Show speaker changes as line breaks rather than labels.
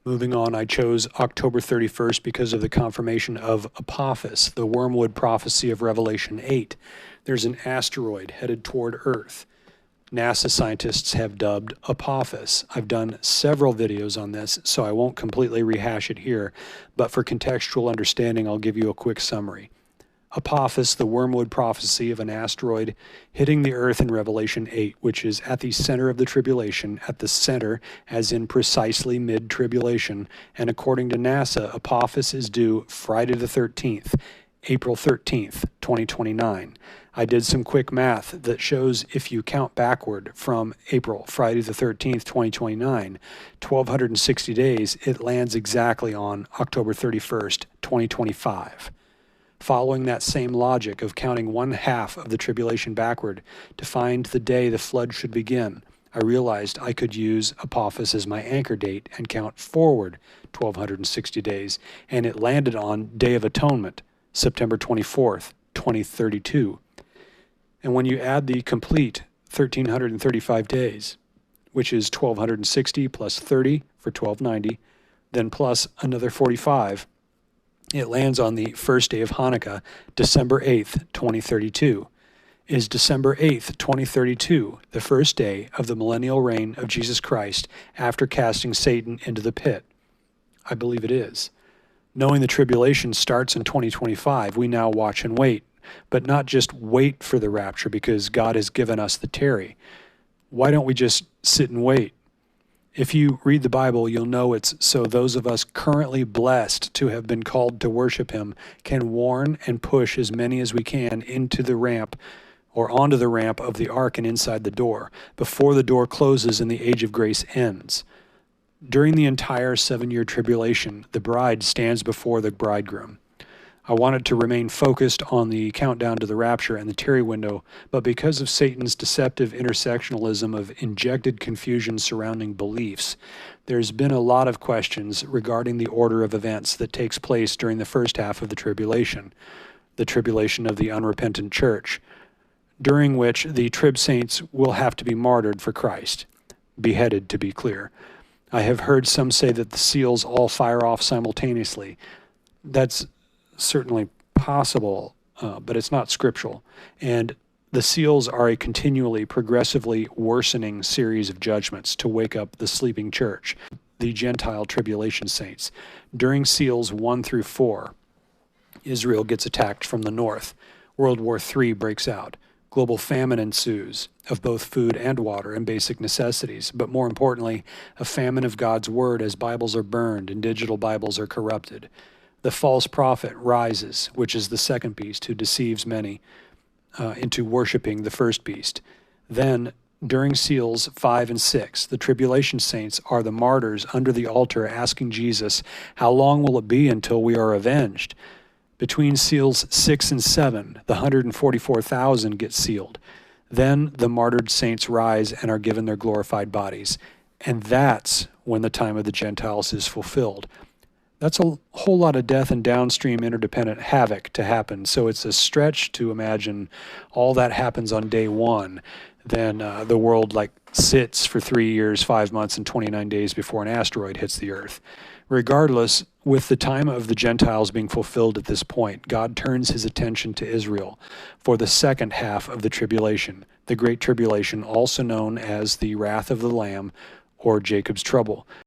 Moving on, I chose October 31st because of the confirmation of Apophis, the Wormwood Prophecy of Revelation 8. There's an asteroid headed toward Earth. NASA scientists have dubbed Apophis. I've done several videos on this, so I won't completely rehash it here, but for contextual understanding, I'll give you a quick summary. Apophis, the Wormwood Prophecy of an asteroid hitting the Earth in Revelation 8, which is at the center of the tribulation, at the center, as in precisely mid-tribulation, and according to NASA, Apophis is due Friday the 13th, April 13th, 2029. I did some quick math that shows if you count backward from April, Friday the 13th, 2029, 1,260 days, it lands exactly on October 31st, 2025. Following that same logic of counting one half of the tribulation backward to find the day the flood should begin, I realized I could use Apophis as my anchor date and count forward 1,260 days, and it landed on Day of Atonement, September 24th, 2032. And when you add the complete 1,335 days, which is 1,260 plus 30 for 1,290, then plus another 45, it lands on the first day of Hanukkah, December 8th, 2032. Is December 8th, 2032, the first day of the millennial reign of Jesus Christ after casting Satan into the pit? I believe it is. Knowing the tribulation starts in 2025, we now watch and wait, but not just wait for the rapture because God has given us the tarry. Why don't we just sit and wait? If you read the Bible, you'll know it's so those of us currently blessed to have been called to worship him can warn and push as many as we can into the ramp or onto the ramp of the ark and inside the door before the door closes and the age of grace ends. During the entire 7-year tribulation, the bride stands before the bridegroom. I wanted to remain focused on the countdown to the rapture and the tarry window, but because of Satan's deceptive intersectionalism of injected confusion surrounding beliefs, there's been a lot of questions regarding the order of events that takes place during the first half of the tribulation of the unrepentant church, during which the Trib saints will have to be martyred for Christ, beheaded to be clear. I have heard some say that the seals all fire off simultaneously. That's certainly possible, but it's not scriptural. And the seals are a continually, progressively worsening series of judgments to wake up the sleeping church, the Gentile tribulation saints. During seals 1 through 4, Israel gets attacked from the north. World War III breaks out. Global famine ensues of both food and water and basic necessities, but more importantly, a famine of God's word as Bibles are burned and digital Bibles are corrupted. The false prophet rises, which is the second beast who deceives many into worshiping the first beast. Then, during seals 5 and 6, the tribulation saints are the martyrs under the altar asking Jesus, how long will it be until we are avenged? Between seals 6 and 7, the 144,000 get sealed. Then the martyred saints rise and are given their glorified bodies. And that's when the time of the Gentiles is fulfilled. That's a whole lot of death and downstream interdependent havoc to happen. So it's a stretch to imagine all that happens on day one. Then the world sits for 3 years, 5 months, and 29 days before an asteroid hits the earth. Regardless, with the time of the Gentiles being fulfilled at this point, God turns his attention to Israel for the second half of the tribulation, the Great Tribulation, also known as the Wrath of the Lamb or Jacob's Trouble.